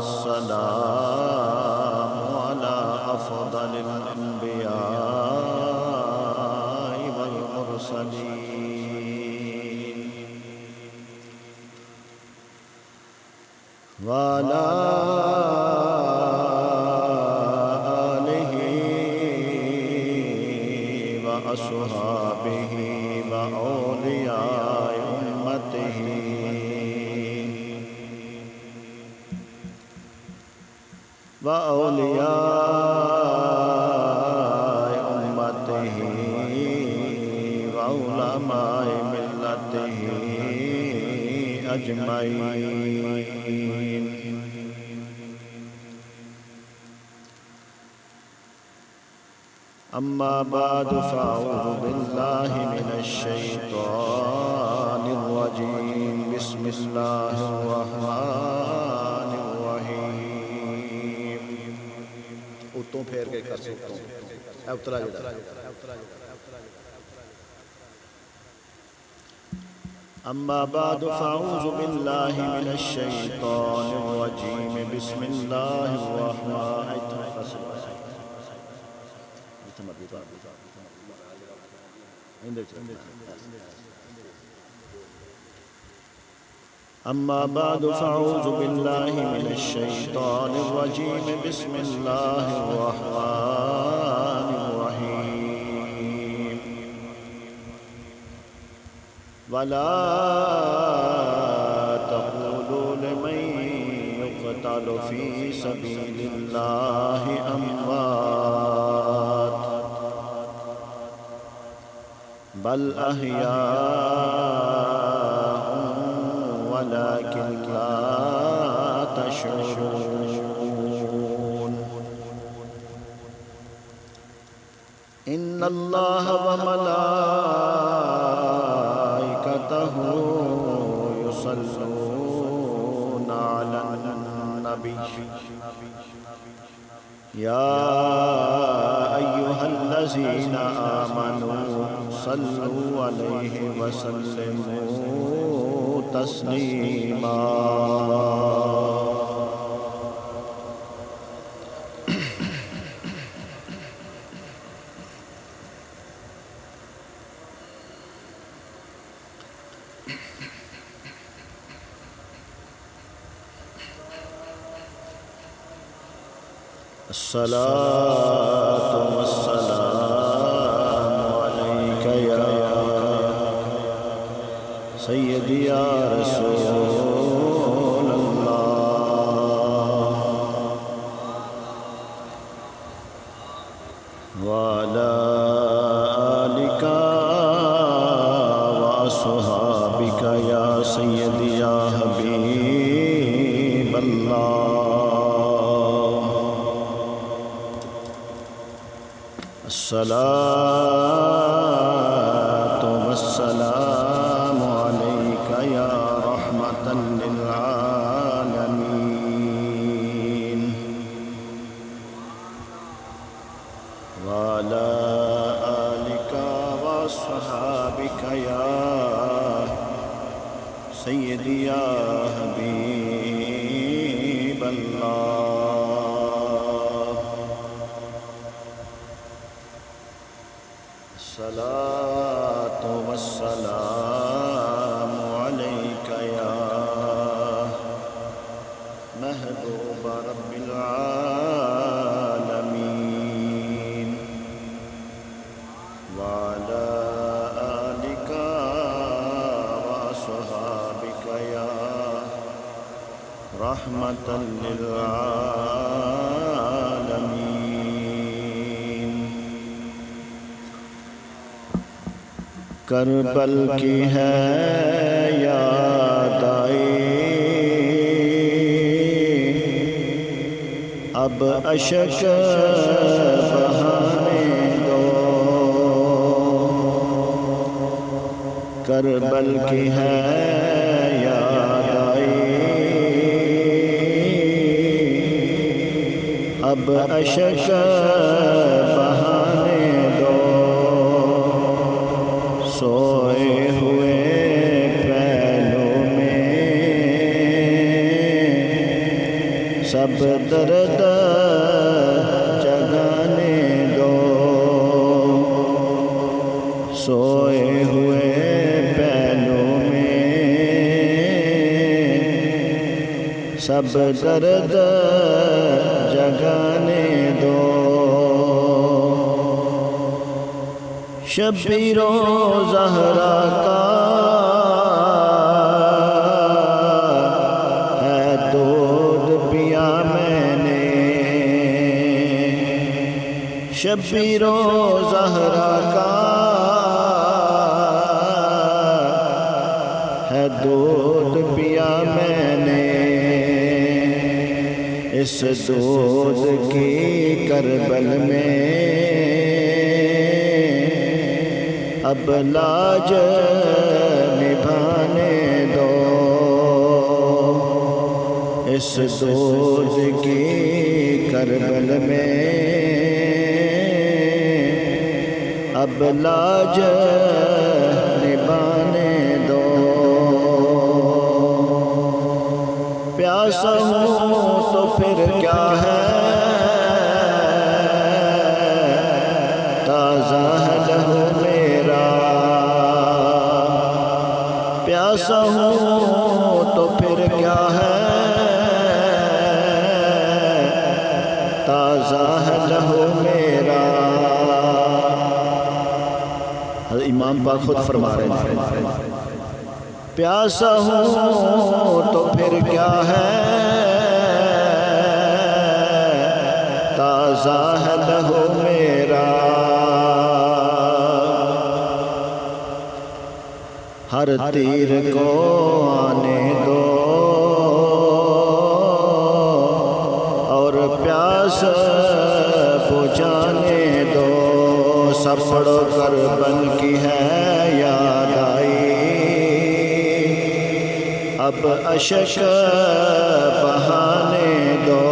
والسلام على أفضل الأنبياء والمرسلين وعلى آله وأصحابه وأولياء أمته وعلماء ملته أجمعين. أما بعد فأعوذ بالله من الشيطان الرجيم. بسم الله الرحمن الرحيم. اتوں پھیر کے کر سکتا ہوں. اترا جڑا. أما بعد فأعوذ بالله من الشيطان الرجيم. بسم الله الرحمن الرحيم. أما بعد فأعوذ بالله من الشيطان الرجيم. بسم الله الرحمن الرحيم. ولا تقولوا لمن يقتل في سبيل الله أموات بل أحياء ولكن لا تشعرون. إن الله وملائكته يصلون على النبي يا أيها الذين آمنوا صلوا عليه وسلموا تسليما. الصلاة والسلام عليك يا سيدي يا رسول الله وعلى آلك وأصحابك يا سيدي يا حبيب الله. الصلاة والسلام عليك يا رحمة للعالمين وعلى آلك وأصحابك يا سيدي يا حبيب الله. الصلاة والسلام عليك يا محبوب رب العالمين وعلى آلك وأصحابك يا رحمة للعالمين. کربل کی ہے یاد آئی اب اشک بہانے دو. کربل کی ہے یاد آئی اب اشک بہانے دو. سوئے ہوئے پہلو میں سب درد جگانے دو، سوئے ہوئے پہلو میں سب درد جگانے دو، شبیر و زہرا کا ہے دودھ پیا میں نے، شبیر و زہرا کا ہے دودھ پیا میں نے، اس دودھ کی کربل میں اب لاج نبھانے دو، اس دودھ کی کربل میں اب لاج نبھانے دو، پیاسا ہوں تو پھر کیا ہے، تازہ ہے لہو میرا، پیاسا ہوں تو پھر کیا ہے، تازہ ہے لہو میرا۔ امام پاک خود فرما رہے ہیں، پیاسا ہوں تو پھر کیا ہے، تازہ ہے لہو میرا، ہر تیر کو آنے دو اور پیاس بجھانے دو، سفڑ کربل کی ہے یاد آئی، اب اشک بہانے دو،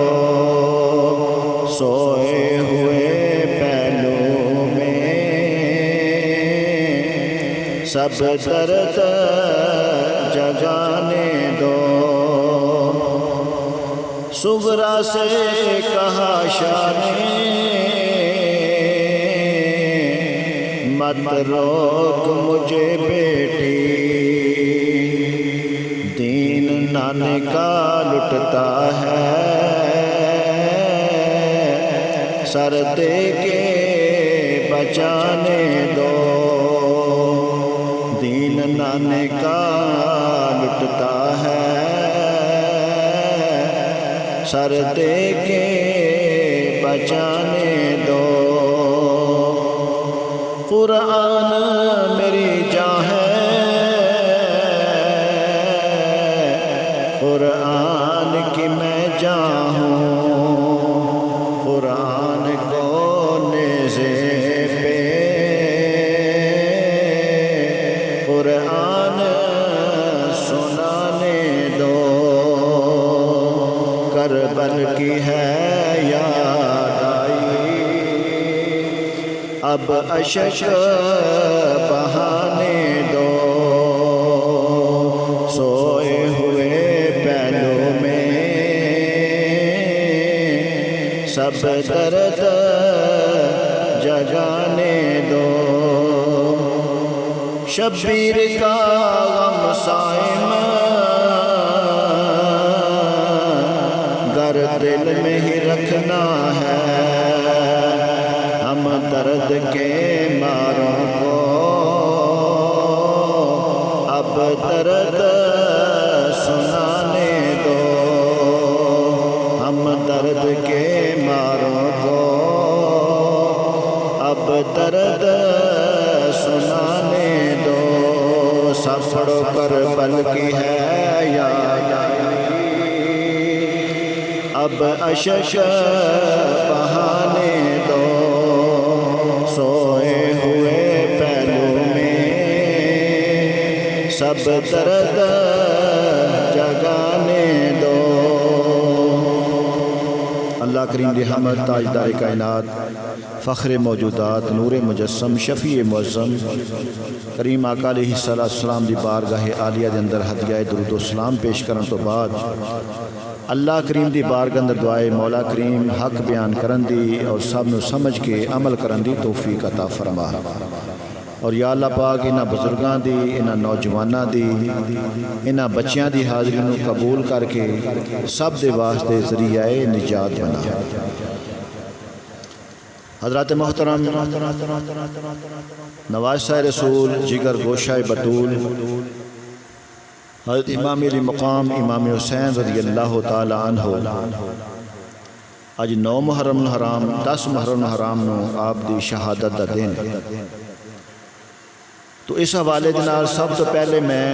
سوئے ہوئے پہلو میں سب درد جگانے دو، صغرا سے کہا شاہ نے مت روک مجھے بیٹی، دین نانے کا لٹتا ہے، سر دے کے بچانے دو، دین نانے کا لٹتا ہے، سر دے کے بچانے دو، قرآن میری جان ہے، قرآن کی میں جان ہوں، قرآن کو نیزے پہ قرآن سنانے دو، کربل کی ہے یاد آئی، اب اشک بہانے دو، سوئے ہوئے پہلو میں سب درد جگانے دو، شبیر کا غم صائم گر دل میں ہی رکھنا ہے، ہم درد کے ماروں کو اب درد سنانے دو، ہم درد کے ماروں کو اب درد سنانے دو، سفڑ کربل کی ہے یاد اب اشک بہانے دو، سوئے ہوئے پہلو میں سب درد جگانے دو۔ اللہ کریم رحمت تاجدار کائنات فخر موجودات نور مجسم شفیع معظم کریم آقا علیہ السلام دی بارگاہ عالیہ دے اندر ہدیہ درود و سلام پیش کرن تو بعد اللہ کریم دی بارگاہ اندر دعائے مولا کریم حق بیان کرن دی اور سب نو سمجھ کے عمل کرن دی توفیق عطا فرما، اور یا اللہ پاک انہاں بزرگاں دی، انہاں نوجواناں دی، انہاں بچیاں دی حاضری نو قبول کر کے سب دے واسطے ذریعہ نجات بنا۔ حضرات محترم، نواسہ رسول جگر گوشہ بطول حضرت امام علی مقام امام حسین رضی اللہ تعالی عنہ اج 9 محرم الحرام 10 محرم الحرام نو آپ دی شہادت دا دن، تو اس حوالے دے نال سب تو پہلے میں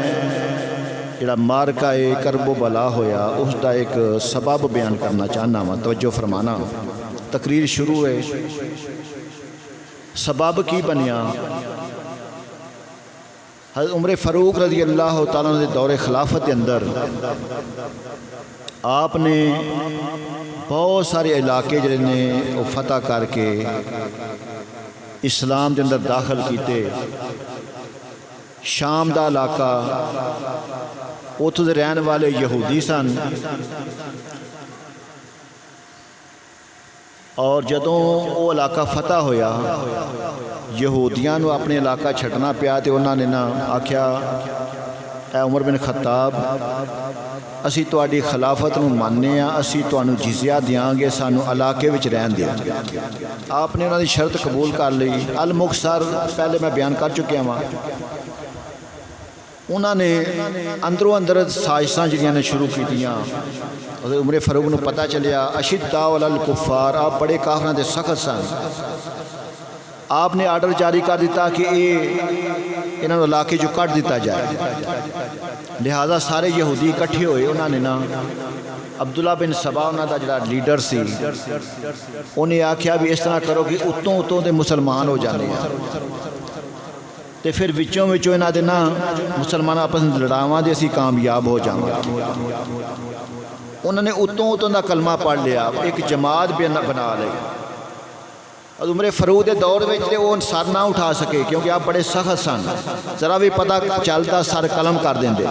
جڑا مارکہ کرب و بلا ہویا اس دا ایک سبب بیان کرنا چاہنا ہوں، توجہ فرمانا۔ تقریر شروع ہے، سبب کی بنیا؟ حضرت عمر فاروق رضی اللہ تعالیٰ عنہ دور خلافت کے اندر آپ نے بہت سارے علاقے جڑے نے وہ فتح کر کے اسلام کے اندر داخل کیتے۔ شام دا علاقہ اتھوں دے رہن والے یہودی سن، اور جدوں وہ علاقہ فتح ہویا یہودیاں نو اپنے علاقہ چھٹنا پیا، تے انہاں نے نا آکھیا اے عمر بن خطاب اسی تواڈی خلافت نو ماننے ہاں، اسی تانوں جزیہ دیاں گے، سانو علاقے وچ رہن دیو۔ آپ نے انہاں دی شرط قبول کر لی۔ المختصر پہلے میں بیان کر چکیا ہاں، انہاں نے اندروں اندر سازشاں جڑیاں نے شروع کیتیاں۔ حضرت عمر فاروق نو پتہ چلیا اشداء علی الکفار، آپ بڑے کافراں دے سخت سن۔ آپ نے آرڈر جاری کر دیتا کہ انہاں نو علاقے جو کٹ دیتا جائے، لہذا سارے یہودی اکٹھے ہوئے۔ انہاں نے نا عبداللہ بن سبا انہاں دا جڑا لیڈر سی، انہیں آکھیا بھی اس طرح کرو کہ اتوں دے مسلمان ہو جانے ہیں، تے پھر وچوں انہاں دے نا مسلمان آپس میں لڑاواں دے اسی کامیاب ہو جاواں۔ انہوں نے اتوں دا کلمہ پڑھ لیا، ایک جماعت بنا لی۔ عمر فاروق دے دور میں وہ سر نہ اٹھا سکے کیونکہ آپ بڑے سخت سن، ذرا بھی پتہ چلتا سر قلم کر دیں دے۔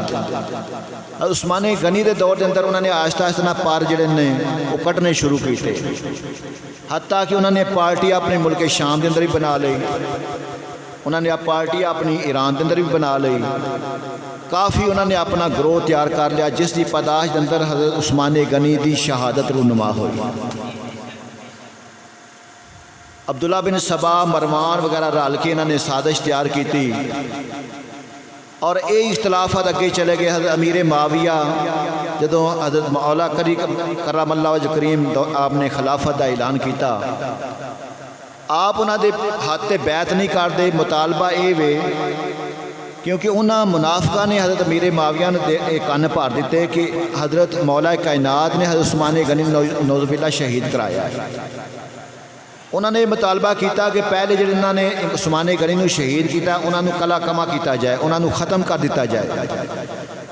عثمان غنی دے دور دے اندر انہوں نے آہستہ آہستہ نہ پار جڑے نے وہ کٹنے شروع کیتے، حتیٰ کہ انہوں نے پارٹی اپنے ملک شام دے اندر بھی بنا لی، انہوں نے پارٹی اپنی ایران دے اندر بھی بنا لی۔ کافی انہوں نے اپنا گروہ تیار کر لیا جس کی پاداش اندر حضرت عثمان غنی دی شہادت رونما ہوئی۔ عبداللہ بن سبا، مروان وغیرہ رل کے انہوں نے سازش تیار کی تھی، اور یہ اختلافات اگے چلے گئے۔ حضرت امیر معاویہ جدوں حضرت مولا کرم اللہ وجہ کریم آپ نے خلافت کا اعلان کیتا، آپ انہوں دے ہاتھ تے بیعت نہیں کرتے۔ مطالبہ یہ وے کیونکہ انہاں منافقہ نے حضرت امیر معاویہ نے کن بھر دیتے کہ حضرت مولا کائنات نے حضرت عثمان غنی نعوذ باللہ شہید کرایا ہے۔ انہوں نے مطالبہ کیتا کہ پہلے جڑے انہوں نے عثمان غنی نو شہید کیتا انہوں نے کلا کما کیتا جائے، انہوں نے ختم کر دیتا جائے،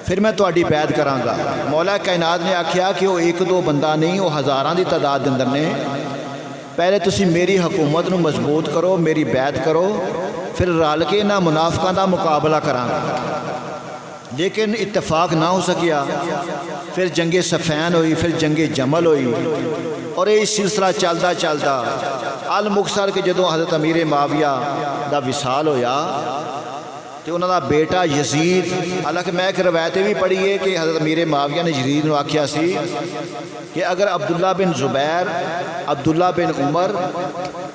پھر میں تہاڈی بیعت کراں گا۔ مولا کائنات نے آکھیا کہ وہ ایک دو بندہ نہیں، وہ ہزاراں دی تعداد دے اندر نے، پہلے تسی میری حکومت نو مضبوط کرو، میری بیعت کرو، پھر رل کے نہ منافقاں دا مقابلہ کراں گا۔ لیکن اتفاق نہ ہو سکیا، پھر جنگ صفین ہوئی، پھر جنگ جمل ہوئی، اور یہ سلسلہ چلتا چلتا المختصر کہ جدوں حضرت امیر معاویہ دا وصال ہویا تو انہوں دا بیٹا یزید، حالانکہ میں ایک روایتیں بھی پڑھی ہے کہ حضرت امیر معاویہ نے یزید نو آکھیا سی کہ اگر عبداللہ بن زبیر، عبداللہ بن عمر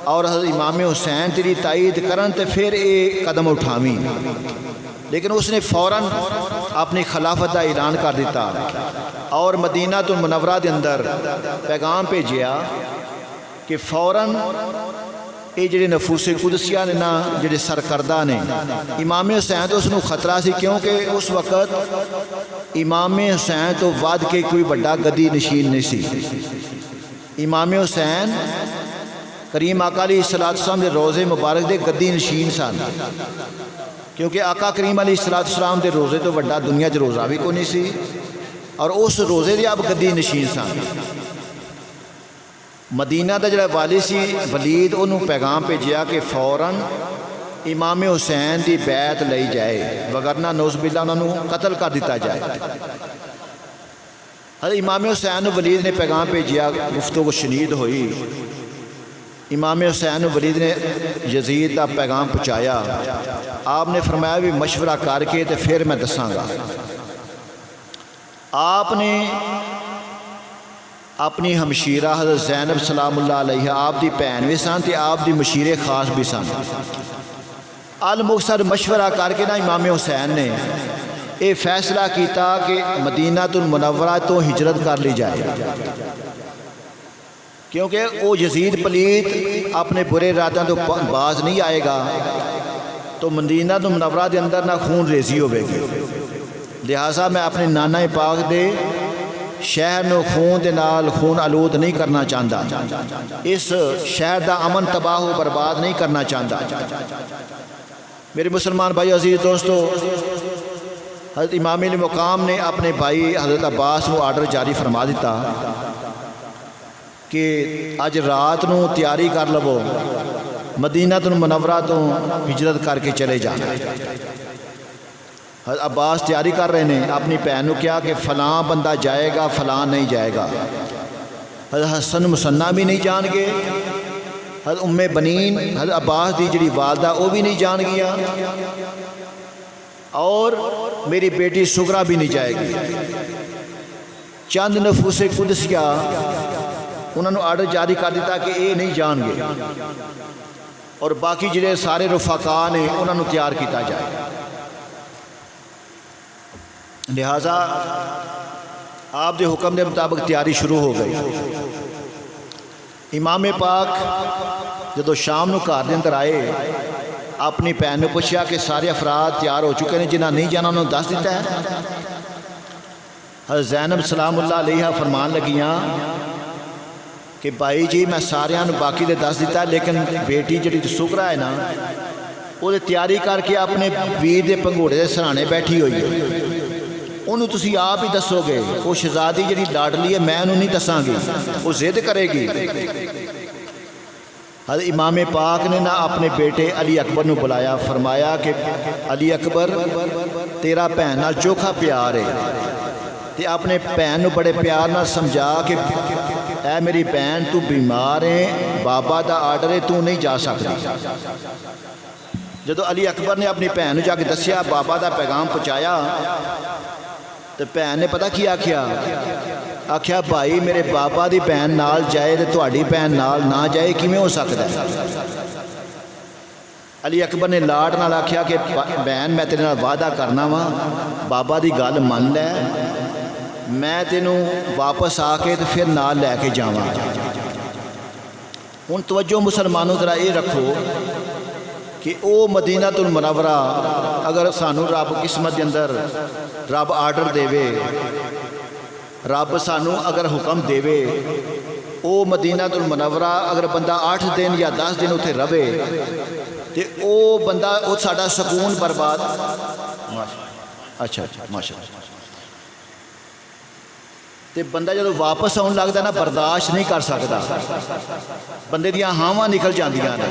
اور حضرت امام حسین تیری تائید کرن تو پھر یہ قدم اٹھاویں، لیکن اس نے فوراً اپنی خلافت کا اعلان کر دیتا اور مدینہ المنورہ دے اندر پیغام بھیجیا کہ فوراً یہ جڑے نفوس قدسیہ نے نا جڑے سرکردہ نے امام حسین تو اس کو خطرہ سی، کیونکہ اس وقت امام حسین تو ود کے کوئی بڑا گدی نشین نہیں سی۔ امام حسین کریم آقا علیہ السلام دے روزے مبارک دے گدی نشین سن، کیونکہ آقا کریم علیہ السلام دے روزے تو بڑا دنیا چ روزہ بھی کوئی نہیں سی، اور اس روزے دے آپ گدی نشین سن۔ مدینہ دا جڑا والی سی ولید انہوں پیغام بھیجیا کہ فوراً امام حسین دی بیعت لئی جائے، وگرنہ نعوذ باللہ انہوں قتل کر دیتا جائے۔ حضرت امام حسین ولید نے پیغام بھیجیا، گفتگو شنید ہوئی، امام حسین ولید نے یزید کا پیغام پہنچایا، آپ نے فرمایا بھی مشورہ کر کے تو پھر میں دساں گا۔ آپ نے اپنی ہمشیرہ حضرت زینب سلام اللہ علیہ، آپ دی بھین بھی سن تے آپ دی مشیرے خاص بھی سن، المقصد مشورہ کر کے نا امام حسین نے یہ فیصلہ کیتا کہ مدینہ المنورہ تو ہجرت کر لی جائے، کیونکہ وہ یزید پلیت اپنے برے ارادوں تو باز نہیں آئے گا، تو مدینہ المنورہ دے اندر نہ خون ریزی ہوے گی، لہٰذا میں اپنے نانا پاک دے شہر نو خون دے نال خون آلود نہیں کرنا چاہتا، اس شہر دا امن تباہ و برباد نہیں کرنا چاہتا۔ میرے مسلمان بھائی عزیز دوستو، حضرت امام علی مقام نے اپنے بھائی حضرت عباس کو آرڈر جاری فرما دیتا کہ اج رات نو تیاری کر لو، مدینہ المنورہ تو ہجرت کر کے چلے جانا۔ حضرت عباس تیاری کر رہے ہیں، اپنی بہن کو کیا کہ فلاں بندہ جائے گا، فلاں نہیں جائے گا۔ حضرت حسن مسنہ بھی نہیں جان گے، حضرت ام بنین حضرت عباس دی جڑی والدہ وہ بھی نہیں جان گیا، اور میری بیٹی سغرا بھی نہیں جائے گی۔ چند نفوس قدسیہ انہوں نے آرڈر جاری کر دیتا کہ یہ نہیں جان گے، اور باقی جڑے سارے رفقا نے انہوں نے تیار کیتا جائے۔ لہٰذا آپ دے حکم دے مطابق تیاری شروع ہو گئی۔ امام پاک جدو شام نو گھر دے اندر آئے، اپنی بہن نے پوچھا کہ سارے افراد تیار ہو چکے ہیں، جنہاں نہیں جانا انہوں نے دس دیتا ہے۔ حضرت زینب سلام اللہ علیہ فرمان لگیاں کہ بھائی جی میں سارے باقی دے دس دیتا ہے، لیکن بیٹی جڑی سغرا ہے نا وہ تیاری کر کے اپنے ویر دے پنگھوڑے دے سرانے بیٹھی ہوئی ہے، انہوں تسی آپ ہی دسو گے، وہ شہزادی جڑی لاڈلی ہے میں انہوں نہیں دساں گی، وہ ضد کرے گی۔ حضرت امام پاک نے نہ اپنے بیٹے علی اکبر نے بلایا، فرمایا کہ علی اکبر تیرا بھین نال چوکھا پیار ہے، تے اپنے بھین نو بڑے پیار نال سمجھا کہ اے میری بہن تو بیمار ہے، بابا دا آرڈر ہے، تو نہیں جا سکتی۔ جدو علی اکبر نے اپنی بہن جا کے دسیا، بابا دا پیغام پہنچایا، تو بہن نے پتہ کیا آکھیا بھائی میرے بابا دی بہن نال جائے تے تہاڈی بہن نال نہ جائے کیویں ہو سکتا ہے؟ علی اکبر نے لاڈ نال آکھیا کہ بہن میں تیرے نال وعدہ کرنا وا، بابا دی گل من لے، میں تینوں واپس آ کے تے پھر نال لے کے جاواں۔ ہن توجہ مسلمانوں ذرا یہ رکھو کہ او مدینہ المنورہ اگر سانو رب قسمت دے اندر رب آرڈر دے، رب سانو اگر حکم دے، او مدینہ المنورہ اگر بندہ 8 دن یا 10 دن اتنے رہے تو او بندہ او ساڈا سکون برباد۔ اچھا ماشاء اللہ۔ تے بندہ جب واپس آن لگتا نا برداشت نہیں کر سکتا، بندے دیاں ہاواں نکل جاندیاں نے۔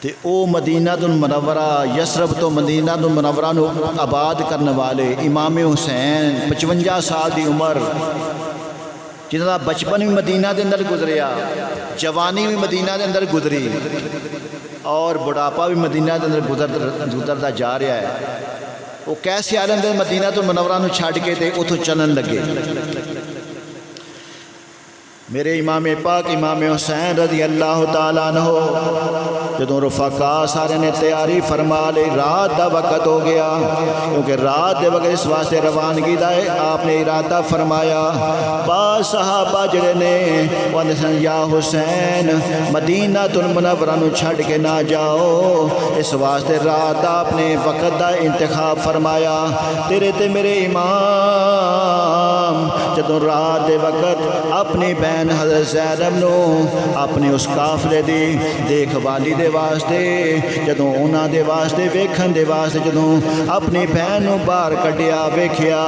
تے او مدینہ المنورہ یسرب تو مدینہ المنورہ نو آباد کرنے والے امام حسین 55 سال دی عمر، جنہاں دا بچپن بھی مدینہ دے اندر گزریا، جوانی بھی مدینہ دے اندر گزری، اور بڑھاپا بھی مدینہ دے اندر گزرتا جا رہا ہے، وہ کیسے عالم دے مدینہ المنورہ نو چھڈ کے تے اتھوں چلن لگے۔ میرے امام پاک امام حسین رضی اللہ تعالیٰ عنہ جدوں رفقا سارے نے تیاری فرما لی، رات دا وقت ہو گیا، کیونکہ رات دے وقت اس واسطے روانگی دا ہے، آپ نے ارادہ فرمایا، بعض صحابہ جڑے نے وہ نے یا حسین مدینہ المنورہ نو چھڈ کے نہ جاؤ، اس واسطے رات دا اپنے وقت دا انتخاب فرمایا۔ تیرے تے میرے امام جدوں رات دے وقت اپنی بہن حضرت زینب نو اپنے اس قافلے دی دیکھ بھالی دے واسطے جدوں انہاں دے واسطے ویکھن دے واسطے جدوں اپنی بہن نو باہر کڈیا ویکھیا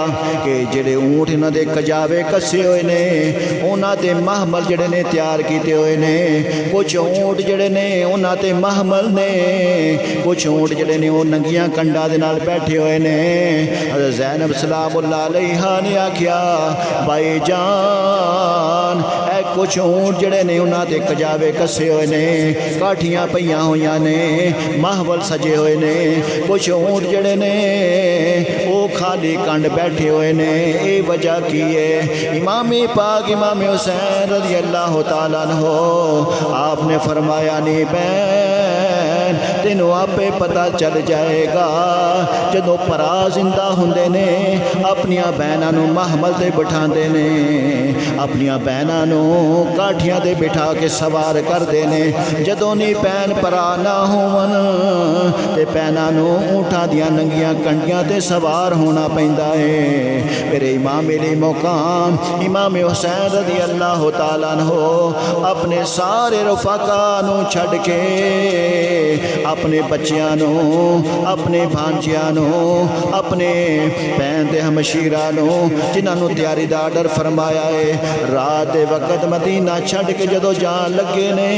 کہ جڑے اونٹ انہاں دے کجاوے کسے ہوئے نے انہاں تے محمل جڑے نے تیار کیتے ہوئے نے کچھ اونٹ جڑے نے انہاں تے محمل نے کچھ اونٹ جڑے نے وہ ننگیاں کنڈا دے نال بیٹھے ہوئے نے حضرت زینب سلام اللہ علیہا نے آکھیا بھائی جان اے کچھ اونٹ جڑے نے انہاں تے کجاوے کسے ہوئے نے کاٹھیاں پئیاں ہوئیاں نے محول سجے ہوئے نے کچھ اونٹ جڑے نے وہ خالی کنڈ بیٹھے ہوئے نے اے وجہ کی ہے امام پاک امام حسین رضی اللہ تعالیٰ عنہ آپ نے فرمایا نہیں بہن تینوں آپے پتہ چل جائے گا جدوں پرا زندہ ہوندے نے اپنیاں بہناں نوں محمل تے بٹھاندے نے اپنیاں بہناں نوں کاٹھیاں تے بٹھا کے سوار کردے نے جدوں نہیں بہن پرا نہ ہون تے بہناں نوں اونٹاں دیاں ننگیاں کنڈیاں تے سوار ہونا پیندا ہے میرے امام علی مقام امام حسین رضی اللہ تعالیٰ عنہ اپنے سارے رفقا نو چھڈ کے اپنے بچیاں نو اپنے بھانجیاں نو اپنے بہن دے ہمشیرہ نو جنہاں نو تیاری دا آرڈر فرمایا ہے رات دے وقت مدینہ چھڈ کے جدو جان لگے نے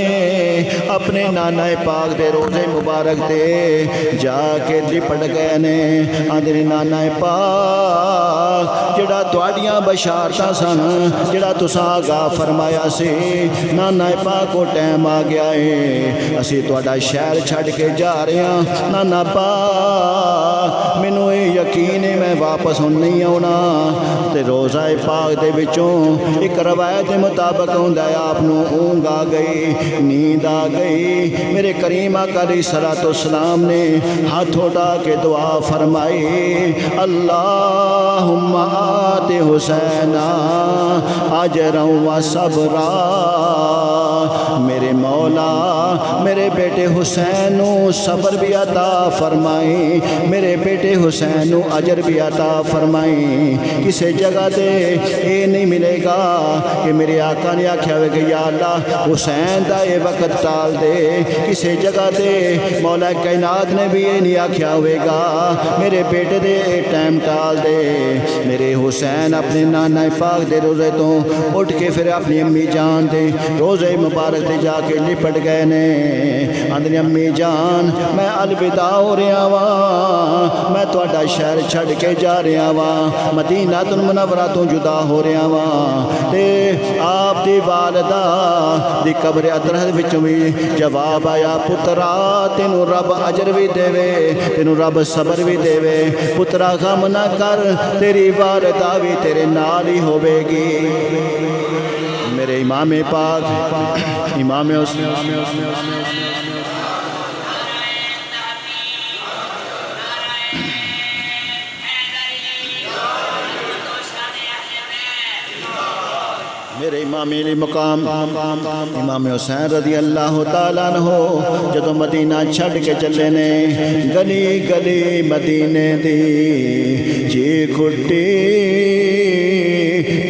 اپنے نانا پاک دے روزے مبارک دے جا کے لپٹ گئے نے آندھے نانا پاک جڑا تواڈیاں بشارتاں سن جڑا تساں آگاہ فرمایا سی نانا پاک کو ٹائم آ گیا ہے اسی تواڈا شہر چھڈ کے جا رہے ہیں نانا پاک مینوں یہ یقین ہے میں واپس ہن نہیں آنا تے روزہ پاک دے وچوں ایک روایت دے مطابق ہوندا ہے آپ نوں اونگ آ گئی نیند آ گئی میرے کریم آقا علیہ الصلوۃ والسلام نے ہاتھ اٹھا کے دعا فرمائی اللہم آت حسینا اجرا و صبرا میرے مولا میرے بیٹے حسین صبر بھی عطا فرمائی میرے بیٹے حسین اجر بھی عطا فرمائی کسی جگہ دے یہ نہیں ملے گا کہ میرے آقا نے آکھیا ہوئے کہ یا اللہ حسین دا یہ وقت ٹال دے کسی جگہ دے مولا کائنات نے بھی یہ نہیں آکھیا ہوئے گا میرے بیٹے دے ٹائم ٹال دے میرے حسین اپنے نانا پاک دے روزے تو اٹھ کے پھر اپنی امی جان دے روزے مبارک دے جا کے لپٹ گئے نے آندھنی امی جان میں الوداع ہو رہا ہاں میں تواڈا شہر چھڈ کے جا رہا ہاں مدینہ المنورہ تو جدا ہو رہا ہاں تے آپ دی والدہ دی قبر اطہر وچوں بھی جواب آیا پترا تینوں رب اجر بھی دے تینوں رب صبر بھی دے پترا غم نہ کر تیری والدہ بھی تیرے نال ہی ہوے گی میرے امام پاک امام حسین میرے امام علی مقام امام حسین رضی اللہ تعالیٰ عنہ جدو مدینہ چھڈ کے چلے نے گلی گلی مدینے دی جی کھٹی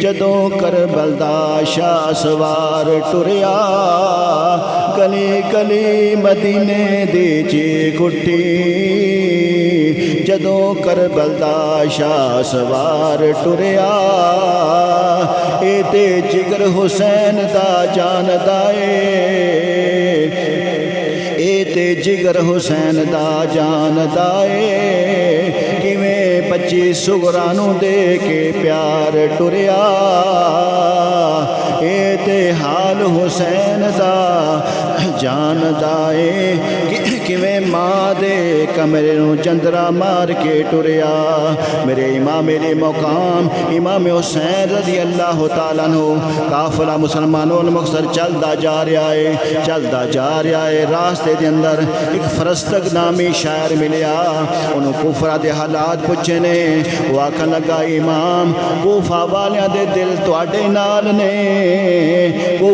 جدو کربل دا شاہ سوار ٹریا گلی گلی مدینے دی جی کھٹی جدو کربل دا شاہ سوار ٹریا اے تے جگر حسین دا جان دائے اے تے جگر حسین دا جان دائے کیویں بچی سغرانوں دے کے پیار ٹریا اے تے حال حسین دا جان دائے کیویں ماں دے کمرے نو چندرا مار کے ٹریا میرے امام علی مقام امام حسین رضی اللہ تعالیٰ عنہ قافلہ مسلمانوں مقصد چلدا جا رہا ہے راستے دے اندر ایک فرستق نامی شاعر ملیا انہوں کوفہ دے حالات پوچھے نے وہ آکھن لگا امام کوفہ والیاں دے دل تواڈے نال نے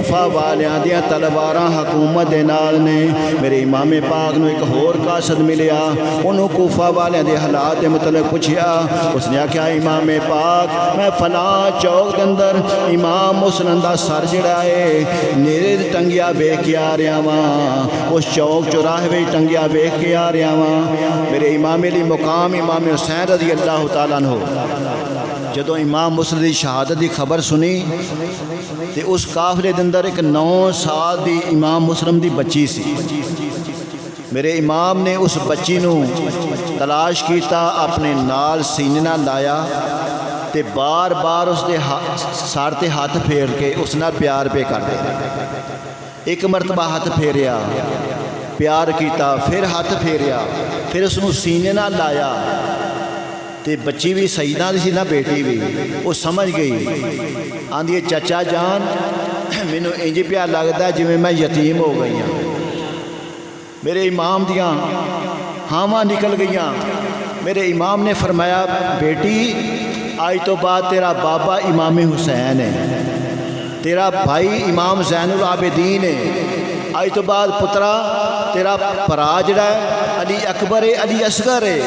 کوفہ والیاں دیاں تلواراں حکومت دے نال نے۔ میرے امام پاک نو ایک ہور قاصد ملیا، انہوں کوفہ والیاں دے حالات دے متعلق پوچھیا۔ اس نے آکھیا امام پاک میں فلاں چوک دے اندر امام مسلم دا سر جڑا ہے نیرے ٹنگیا ویکھ کے آ رہا واں، اس چوک چوراہے وچ ٹنگیا ویکھ کے آ رہا واں۔ میرے امام علی مقام امام حسین رضی اللہ تعالیٰ عنہ جدوں امام مسلم دی شہادت دی خبر سنی تے اس قافلے دے اندر ایک 9 سال دی امام مسلم دی بچی سی۔ میرے امام نے اس بچی نو تلاش کیتا، اپنے نال سینے نال لایا تے بار بار اس دے سر تے ہاتھ پھیر کے اس نال پیار پہ کر دے۔ ایک مرتبہ ہاتھ پھیریا، پیار کیتا، پھر ہاتھ پھیریا، پھر اس نو سینے نال لایا تے بچی بھی سیدہ دی سی نا، بیٹی بھی وہ سمجھ گئی، آندھی چچا جان مینو انج پیا لگتا ہے جویں میں یتیم ہو گئی ہوں۔ میرے امام دیاں ہاواں نکل گئیاں۔ میرے امام نے فرمایا بیٹی آج تو بعد تیرا بابا امام حسین ہے، تیرا بھائی امام زین العابدین ہے، آج تو بعد پترا تیرا پرا جڑا ہے علی اکبر ہے، علی اصغر ہے۔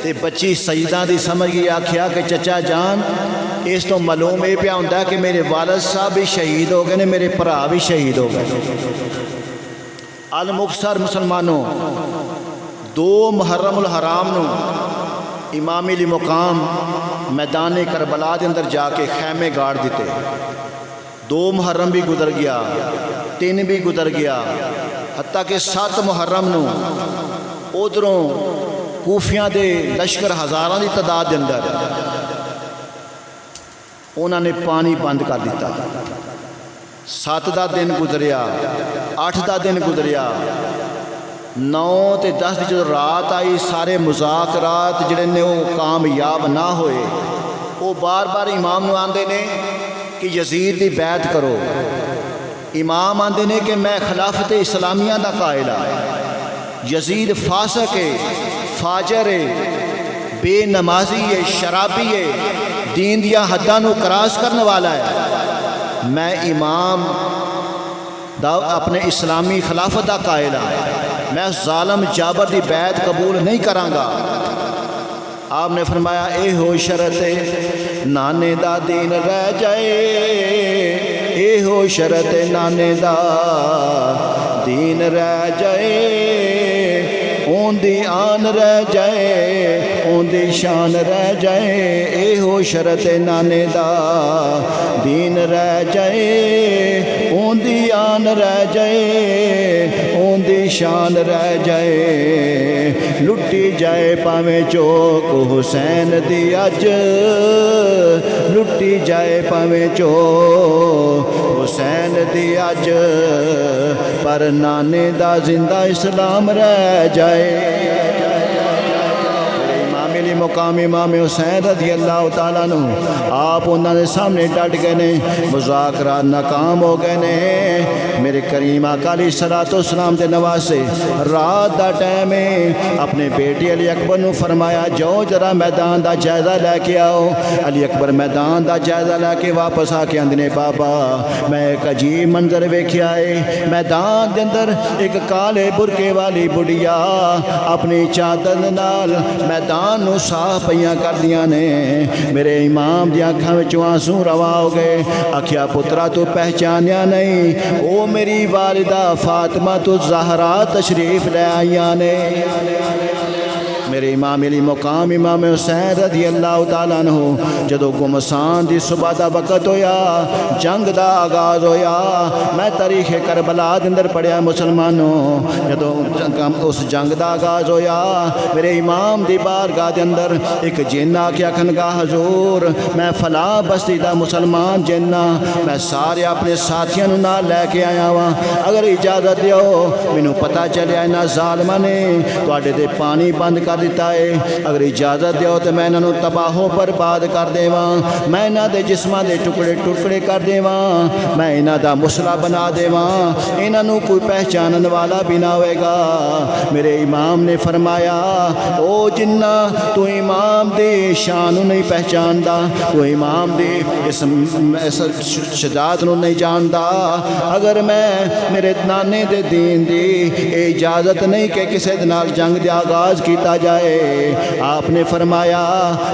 تے بچی سجدہ دی سمجھ گئی، آکھیا کہ چچا جان اس تو معلوم یہ پیا ہوندا کہ میرے والد صاحب بھی شہید ہو گئے نے، میرے بھرا بھی شہید ہو گئے۔ المختصر مسلمانوں 2 محرم الحرام نو امام علی مقام میدان کربلا دے اندر جا کے خیمے گاڑ دیتے۔ 2 محرم بھی گزر گیا، 3 بھی گزر گیا، حتیٰ کہ 7 محرم نو ادھروں کوفیاں دے لشکر ہزاراں دی تعداد دے اندر انہوں نے پانی بند کر دیتا۔ 7 دا دن گزریا، 8 دا دن گزریا، 9 تے 10 دی جدوں رات آئی، سارے مذاکرات جڑے نے وہ کامیاب نہ ہوئے۔ وہ بار بار امام نو آندے نے کہ یزید دی بیعت کرو، امام آندے نے کہ میں خلافت اسلامیہ دا قائل ہاں، یزید فاسق ہے، فاجر ہے، بے نمازی ہے، شرابی ہے، دین دیا حداں نو کراس کرنے والا ہے، میں امام دا اپنے اسلامی خلافت دا قائل ہاں، میں ظالم جابر دی بیعت قبول نہیں کراں گا۔ آپ نے فرمایا اے ہو شرط نانے دا دین رہ جائے، اے ہو شرط نانے دا دین رہ جائے، اون دی آن رہ جائے، اون دی شان رہ جائے، اے ہو شرط نانے دا دین رہ جائے، اون دی آن رہ جائے، اون دی شان رہ جائے، لٹی جائے پاویں چوک حسین دی اج، لٹی جائے پاویں چوک حسین دی اج، پر نانے دا زندہ اسلام رہ جائے۔ مقام امام حسین رضی اللہ تعالیٰ عنہ آپ انہوں نے سامنے ڈٹ گئے نے، مذاکرات ناکام ہو گئے نے۔ میرے کریم آقا علیہ الصلوۃ والسلام دے نواسے رات دا ٹائم ہے، اپنے بیٹی علی اکبر نو فرمایا جاؤ ذرا میدان دا جائزہ لے کے آؤ۔ علی اکبر میدان دا جائزہ لے کے واپس آ کے آندے نے بابا میں ایک عجیب منظر ویکھیا ہے، میدان دے اندر ایک کالے برقے والی بڑھیا اپنی چادر نال میدان نو صاف پیاں کر دیاں نے۔ میرے امام دی اکھاں وچوں آنسو روا ہو گئے، آکھیا پترا تو پہچانیا نہیں، او میری والدہ فاطمہ تو زہرا تشریف لے آئیاں نے۔ میرے امام علی مقام امام حسین رضی اللہ تعالیٰ عنہ جدو گمسان دی صبح دا وقت ہویا، جنگ دا آغاز ہویا، میں تاریخ کربلا دے اندر پڑھیا مسلمانوں، جدو اس جنگ دا آغاز ہویا میرے امام دی بارگاہ دے اندر ایک جن آکھیا کھنگا حضور میں فلاں بستی دا مسلمان جنہ، میں سارے اپنے ساتھیاں نو نال لے کے آیا ہاں، اگر اجازت دیو مینوں پتہ چلیا انہاں ظالماں نے تواڈے تے پانی بند کر دیتا ہے اگر اجازت دیو تو میں انہوں تباہوں برباد کر دیواں میں انہاں دے جسماں دے ٹکڑے ٹکڑے کر دیواں میں انہاں دا مسئلہ بنا دیواں انہوں کوئی پہچانن والا بھی نہ ہوئے گا میرے امام نے فرمایا او جنہ تو امام دے شان نہیں پہچاندا تو امام دے اس شجاعت نو نہیں جاندا اگر میں میرے نانے دے دین دی اجازت نہیں کہ کسی دے نال جنگ دے آغاز کیتا جائے آپ نے فرمایا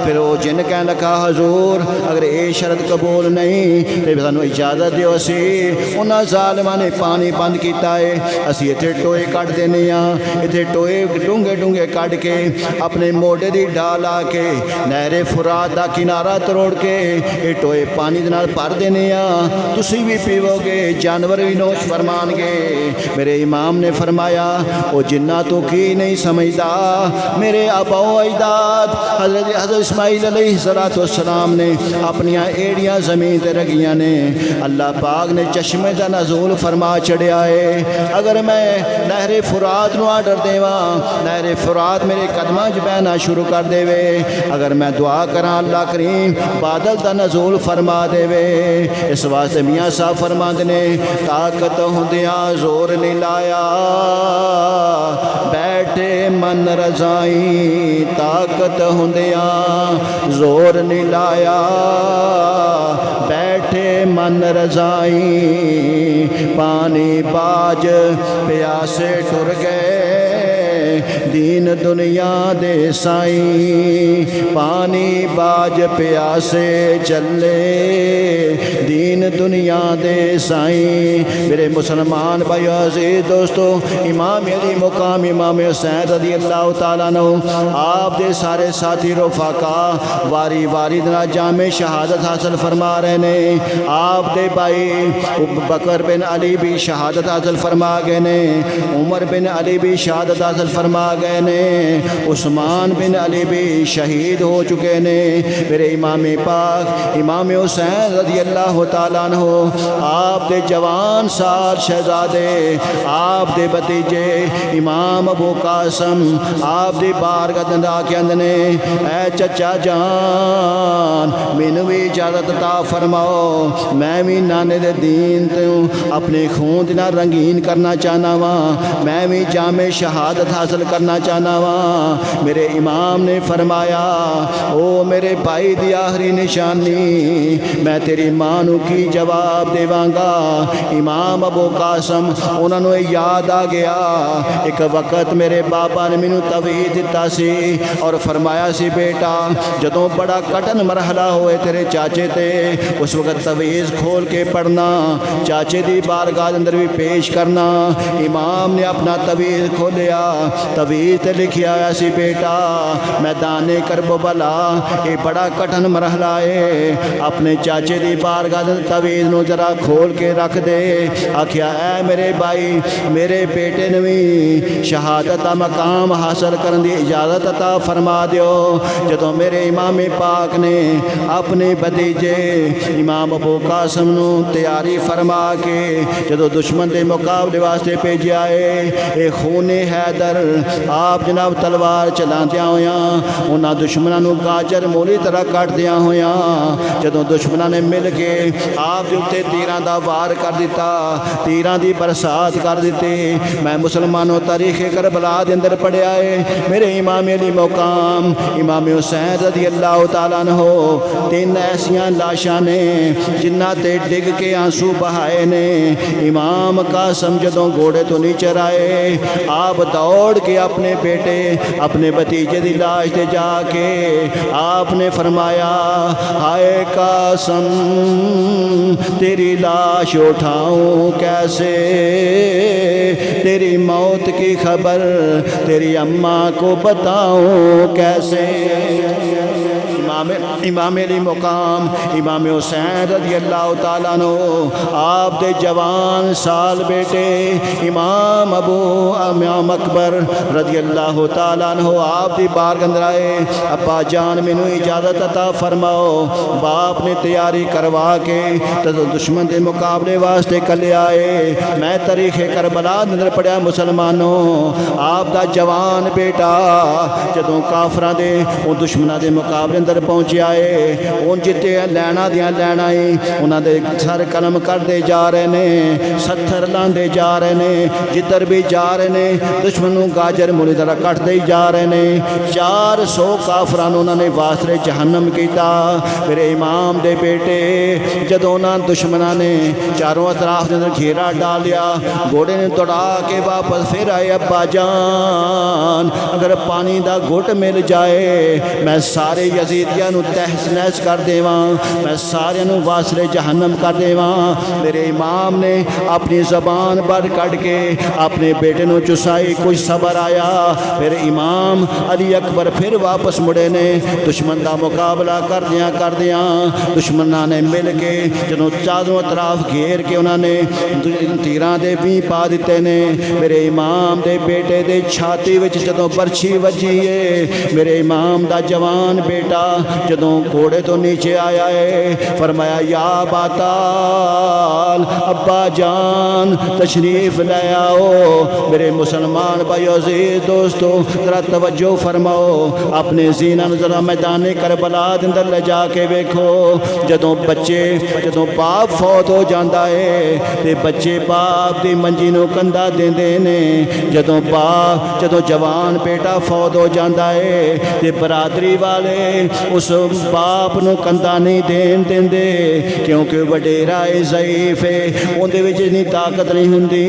پھر وہ جن کہنے لگا حضور اگر اے شرط قبول نہیں تے سانو اجازت دیو اسی انہاں ظالماں نے پانی بند کیتا ہے اسی ایتھے ٹوئے کٹ دینے ہاں ایتھے ٹوئے ڈونگے ڈونگے کٹ کے اپنے موڈے دی ڈال آ کے نہر فرات دا کنارہ تروڑ کے اے ٹوئے پانی دے نال بھر دینے ہاں تسی بھی پیو گے جانور بھی نوش فرمان گے میرے امام نے فرمایا او جنہ تو کی نہیں سمجھدا میرے آبا و اجداد حضرت اسماعیل علیہ السلام نے اپنیاں ایڑیاں زمین تے رگیاں نے اللہ پاک نے چشمے دا نزول فرما چڑھیا ہے اگر میں نہر فرات نو آڈر دیواں نہر فرات میرے قدماں وچ بہنا شروع کر دے وے اگر میں دعا کراں اللہ کریم بادل دا نزول فرما دے وے اس واسطے میاں صاحب فرماندے نے طاقت ہوندیاں زور نہیں لایا بیٹھے من رضائی طاقت ہوندیاں زور نہیں لایا بیٹھے من رضائی پانی باج پیاسے ٹر گئے دین دنیا دے سائیں پانی باج پیاسے چلے دین دنیا دے سائیں میرے مسلمان بھائی عزیز دوستو امام علی مقام امام حسین رضی اللہ تعالیٰ عنہ آپ دے سارے ساتھی رفقا واری واری دنا جامع شہادت حاصل فرما رہے نے آپ دے بھائی بکر بن علی بھی شہادت حاصل فرما گئے نے عمر بن علی بھی شہادت حاصل فرما گئے نے عثمان بن علی بھی شہید ہو چکے نے میرے امام پاک امام حسین رضی اللہ تعالیٰ عنہ آپ دے جوان سال شہزادے آپ دے بتیجے امام ابو قاسم آپ دی بارگاہ دندا کے اندنے اے چچا جان مینوں بھی اجازت عطا فرماؤ میں بھی نانے دے دین تو اپنے خون دے نال رنگین کرنا چاہنا واں میں بھی جامع شہادت حاصل کرنا چاہنا واں میرے امام نے فرمایا او میرے بھائی دی آخری نشانی میں تیری ماں نو کی جواب دیواں گا امام ابو قاسم انہاں نو یاد آ گیا ایک وقت میرے بابا نے مینوں توعید دتا سی اور فرمایا سی بیٹا جدوں بڑا کٹن مرحلہ ہوئے تیرے چاچے تے اس وقت توعید کھول کے پڑھنا چاچے دی بارگاہ اندر بھی پیش کرنا امام نے اپنا توعید کھولیا توعید تے لکھیا ہوا سی بیٹا میدان کرب و بلا یہ بڑا کٹن مرحلہ ہے اپنے چاچے دی بارگاہ توعید نو ذرا کھول کے رکھ دے آکھیا اے میرے بھائی میرے بیٹے نے بھی شہادت دا مقام حاصل کرن دی اجازت عطا فرما دیو جدوں میرے امام پاک نے اپنے بھتیجے امام ابو قاسم نو تیاری فرما کے جدوں دشمن دے مقابلے واسطے بھیجیا ہے اے خون حیدر آپ جناب تلوار چلاندیاں ہویاں انہاں دشمناں نو گاجر مولی طرح کٹ دیاں ہویاں جدوں دشمناں نے مل کے آپ دے اوتے تیراں دا وار کر دیتا تیراں دی برسات کر دیتی میں مسلمانوں تاریخ کربلا دے اندر پڑھیا ہے میرے امام علی مقام امام حسین رضی اللہ تعالیٰ عنہ تین ایسیاں لاشاں نے جنہ تے ڈگ کے آنسو بہائے نے امام قاسم جدوں گھوڑے تو نیچے آئے آپ دوڑ کے اپنے بیٹے اپنے بھتیجے دی لاش تے جا کے آپ نے فرمایا ہائے قاسم تیری لاش اٹھاؤں کیسے تیری موت کی خبر تیری اماں کو بتاؤں کیسے امام علی مقام امام حسین رضی اللہ تعالیٰ عنہ آپ دے جوان سال بیٹے امام امام اکبر رضی اللہ تعالیٰ عنہ آپ دی بارگاہ اندر آئے، ابا جان مینوں اجازت عطا فرماؤ۔ باپ نے تیاری کروا کے دشمن دے مقابلے واسطے کلے آئے۔ میں تاریخ کربلا اندر پڑھیا مسلمانوں، آپ دا جوان بیٹا جدوں کافراں دے او دشمناں دے مقابلے اندر پہنچیا ہے، اون جتے لینا دیاں لینا ہی انہاں دے سر قلم کردے جا رہے نے، ستھر لاندے جا رہے نے، جدھر بھی جا رہے نے دشمن نوں گاجر مولی طرح کٹدے جا رہے نے۔ 400 کافراں انہاں نے واسطے جہنم کیتا۔ میرے امام دے بیٹے جدوں انہاں دشمناں نے چاروں اطراف دے اندر گھیرا ڈالیا، گھوڑے نے دوڑا کے واپس پھر آئے، ابا جان اگر پانی دا گھٹ مل جائے میں سارے یزیدیاں نو تہس نہس کر دیواں، میں سارے نو واسطے جہنم کر دیواں۔ میرے امام نے اپنی زبان بڑھ کٹ کے اپنے بیٹے نو چسائی، کچھ صبر آیا۔ پھر امام علی اکبر پھر واپس مڑے نے، دشمن دا مقابلہ کر دیاں دشمناں نے مل کے جنوں چاروں اطراف گھیر کے انہاں نے تیراں دے بھی پا دیتے نے۔ میرے امام دے بیٹے دے چھاتی وچ جدوں برچھی وجی ہے، میرے امام دا جوان بیٹا جدوں گھوڑے تو نیچے آیا ہے، فرمایا یا باتال ابا جان تشریف لے آؤ۔ میرے مسلمان بھائی عزیز دوستو ذرا توجہ فرماؤ، اپنے زینہ ذرا میدان کربلا دے اندر لے جا کے ویکھو، جدوں باپ فوت ہو جاندا ہے تے بچے باپ دی منجی نو کندھا دیندے نے، جدوں جوان بیٹا فوت ہو جاندا ہے تے برادری والے اس باپ نو کندھا نہیں دین دیندے، کیونکہ وڈیرا ہے ضعیف ہے، اون دے وچ اتنی طاقت نہیں ہوندی۔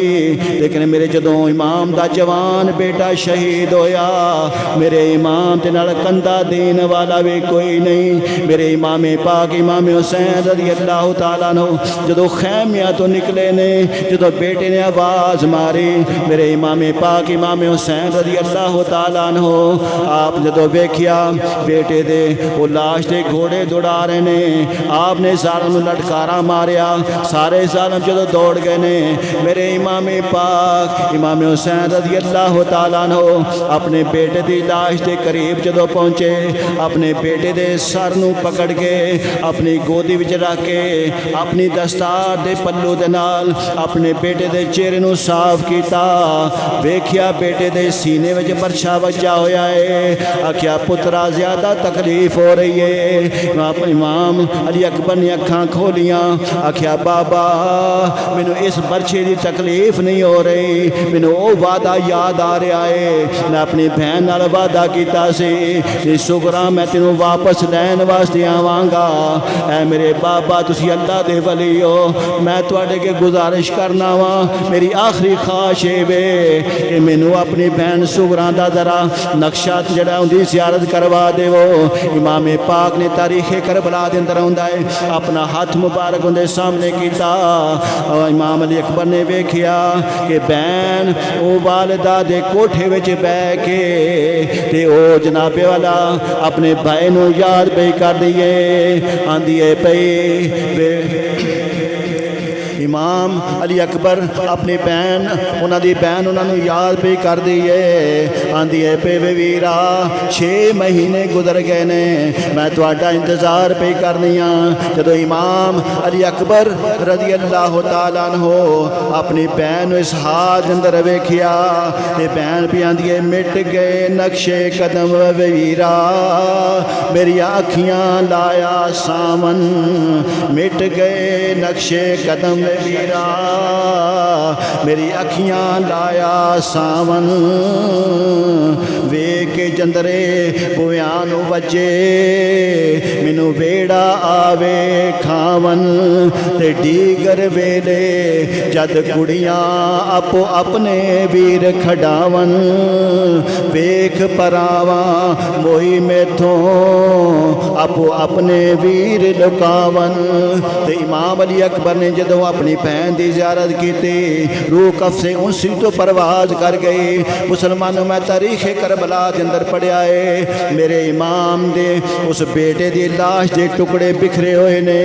لیکن میرے جدوں امام دا جوان بیٹا شہید ہویا، میرے امام دے نال کندھا دین والا بھی کوئی نہیں۔ میرے امام پاک امام حسین رضی اللہ تعالیٰ عنہ جدوں خیمیاں تو نکلے نے، جدوں بیٹے نے آواز ماری، میرے امام پاک امام حسین رضی اللہ تعالیٰ عنہ آپ جدوں ویکھیا بیٹے دے وہ لاش دے گھوڑے دوڑا رہے نے، آپ نے ظالم لٹکارا ماریا، سارے ظالم جدوں دوڑ گئے نے، میرے امام پاک امام حسین رضی اللہ تعالیٰ عنہ اپنے بیٹے دی لاش دے قریب جدوں پہنچے، اپنے بیٹے دے سر نو پکڑ کے اپنی گودی وچ رکھ کے اپنی دستار دے پلو دے نال اپنے بیٹے دے چہرے نو صاف کیتا، ویکھیا بیٹے دے سینے وچ پرچا وجا ہویا ہے، آکھیا پترا زیادہ تکلیف ہو رہی ہے۔ امام علی اکبر نے اکھاں کھولیاں، آکھیا بابا مینوں اس پرچے دی تکلیف نہیں ہو رہی، مینوں او وعدہ یاد آ رہا ہے، میں اپنی بہن نال وعدہ کیتا سی سغرا میں تینوں واپس لین واسطے آواں گا۔ اے میرے بابا تسی اللہ دے ولی ہو، میں تواڈے کے گزارش کرنا وا، میری آخری خواہش ہے کہ مینوں اپنی بہن سغرا دا ذرا نقشہ جڑا اندی زیارت کروا دے۔ وہ امام پاک نے تاریخ کربلا دے اندر ہوندا ہے اپنا ہاتھ مبارک اندے سامنے کیتا، امام علی اکبر نے ویکھیا کہ بہن او والدہ دے کوٹھے وچ بیٹھ کے تے او جناب والا اپنے بھائی نو یاد پئی کر دیے، آندی ہے پئی امام علی اکبر اپنی بہن انہاں دی بہن انہاں نو یاد پئی کر دیے، آندی ہے پے ویرا 6 مہینے گزر گئے نے، میں تواڈا انتظار پئی کرنی ہاں۔ جدوں امام علی اکبر رضی اللہ تعالیٰ عنہ اپنی بہن نو اس حال اندر ویکھیا تے بہن پی آندی ہے مٹ گئے نقشے قدم ویرا، میری اکھیاں لایا سامن، مٹ گئے نقشے قدم ویرا، میری اکھیاں لایا ساون، ویکھ کے جندرے بویاں نو وجے، مینوں ویڑا آوے کھاون، تے ڈیگر ویلے جد کڑیاں اپو اپنے ویر کھڈاون، ویکھ پراواں موئی میتھوں اپو اپنے ویر لکاون۔ تے امام علی اکبر نے جدوں اپنے اپنی بہن دی زیارت کیتی، روح کف سے انسی تو پرواز کر گئی۔ مسلمانوں میں تاریخ کربلا دے اندر پڑھیا ہے، میرے امام دے اس بیٹے دی لاش دے ٹکڑے بکھرے ہوئے نے۔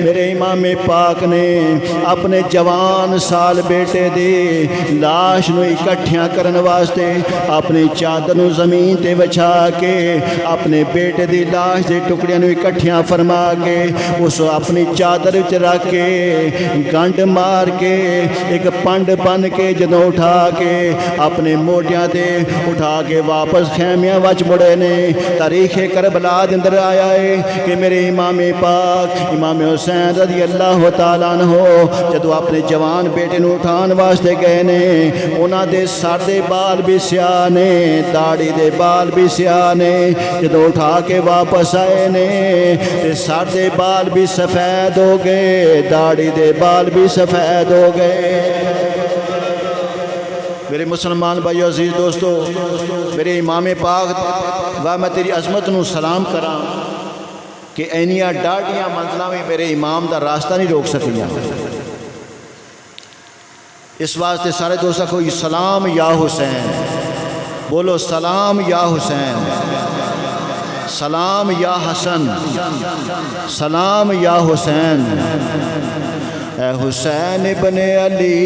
میرے امام پاک نے اپنے جوان سال بیٹے دی لاش نو اکٹھیاں کرن واسطے اپنی چادر نو زمین تے وچھا کے اپنے بیٹے دی لاش دے ٹکڑیاں نو اکٹھیاں فرما کے اس اپنی چادر وچ رکھ کے گنڈ مار کے ایک پنڈ بن کے جدوں اٹھا کے اپنے موڈیاں تے اٹھا کے واپس خیمیاں وچ مڑے نے۔ تاریخ کربلا دے اندر آیا ہے کہ میرے امام پاک امام حسین رضی اللہ تعالیٰ عنہ جدوں اپنے جوان بیٹے نو اٹھان واسطے گئے نے، انہاں دے سر دے بال بھی سیاہ نے، داڑھی دے بال بھی سیاہ نے۔ جدوں اٹھا کے واپس آئے نے تے سر دے بال بھی سفید ہو گئے، داڑھی دے بال بھی سفید ہو گئے۔ میرے مسلمان بھائیو عزیز دوستو، میرے امام پاک و میں تیری عظمت نو سلام کراں کہ اینیاں ڈاڑیاں منزلاں میں میرے امام دا راستہ نہیں روک سکیاں۔ اس واسطے سارے دوستوں کو سلام یا حسین، بولو سلام یا حسین، سلام یا حسن، سلام یا حسین۔ اے حسین ابن علی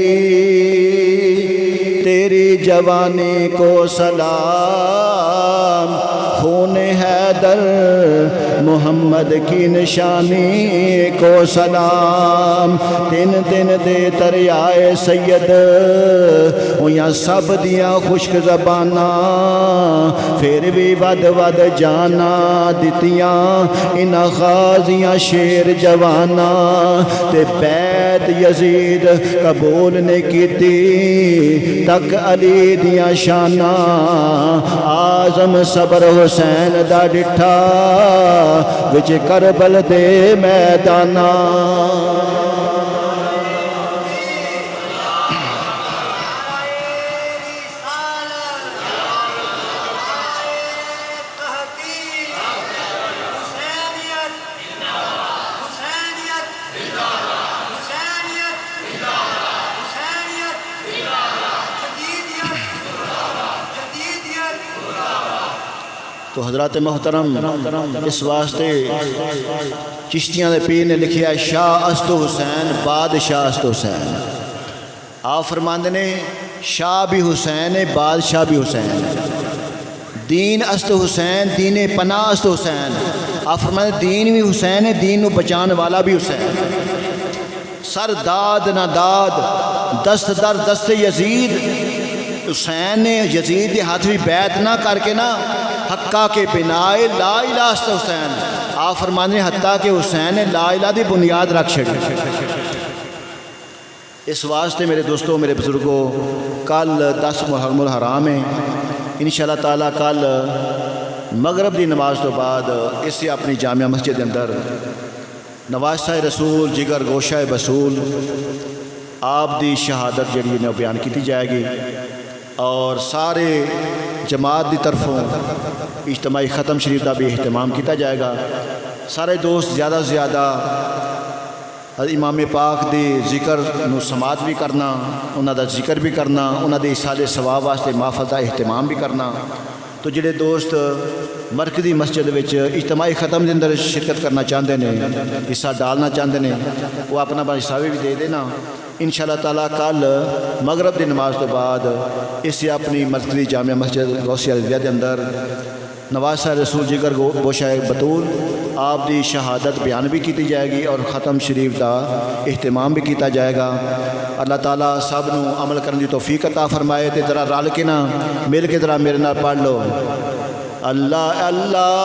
تیری جوانی کو سلام، خون حیدر محمد کی نشانی کو سلام۔ تین دن دے دریائے سید ہویاں سب دیاں خشک زباناں، پھر بھی ود ود جانا دتیاں انہاں غازیاں شیر جواناں، تے بیعت یزید قبول نے کیتی تک علی دیاں شاناں، آزم صبر حسین دا ڈٹھا وچ کربل دے میداناں۔ تو حضرات محترم اس واسطے چشتیاں دے پیر نے لکھیا شاہ است حسین بادشاہ است حسین۔ آپ فرماندے نے شاہ بھی حسین ہے، بادشاہ بھی حسین ہے۔ دین است حسین، دین پناہ است حسین۔ آپ فرماندے دین بھی حسین ہے، دین نو بچان والا بھی حسین۔ سر داد نہ داد دست در دست یزید، حسین نے یزید کے ہاتھ بھی بیعت نہ کر کے نا حقہ کے بنائے لا الہ است حسین۔ آپ فرمانے حتیٰ کہ حسین نے لا الہ دی بنیاد رکھ چھڑی۔ اس واسطے میرے دوستوں، میرے بزرگوں، کل 10 محرم الحرام ہے، انشاءاللہ تعالیٰ کل مغرب دی نماز تو بعد اسے اپنی جامعہ مسجد اندر نواسہ رسول جگر گوشہ بسول آپ دی شہادت جڑی نے بیان کی جائے گی، اور سارے جماعت دی طرفوں اجتماعی ختم شریف کا بھی اہتمام کیتا جائے گا۔ سارے دوست زیادہ سے زیادہ امام پاک دی ذکر نو سماعت بھی کرنا، انہاں دا ذکر بھی کرنا، انہاں دے اصالے ثواب واسطے محفل دا اہتمام بھی کرنا۔ تو جڑے دوست مرکزی مسجد وچ اجتماعی ختم دے اندر شرکت کرنا چاہتے ہیں، حصہ ڈالنا چاہتے ہیں، وہ اپنا حصہ بھی دے دینا۔ انشاءاللہ تعالیٰ کل مغرب دی نماز تو بعد اسے اپنی مرکزی جامعہ مسجد غوثیہ رضویہ دے اندر نواسہ رسول جگر گوشہ بطول آپ دی شہادت بیان بھی کیتی جائے گی، اور ختم شریف دا اہتمام بھی کیتا جائے گا۔ اللہ تعالیٰ سب نو عمل کرنے دی توفیق عطا فرمائے۔ تے ذرا رل کے نا مل کے ذرا میرے نال پڑھ لو اللہ اللہ۔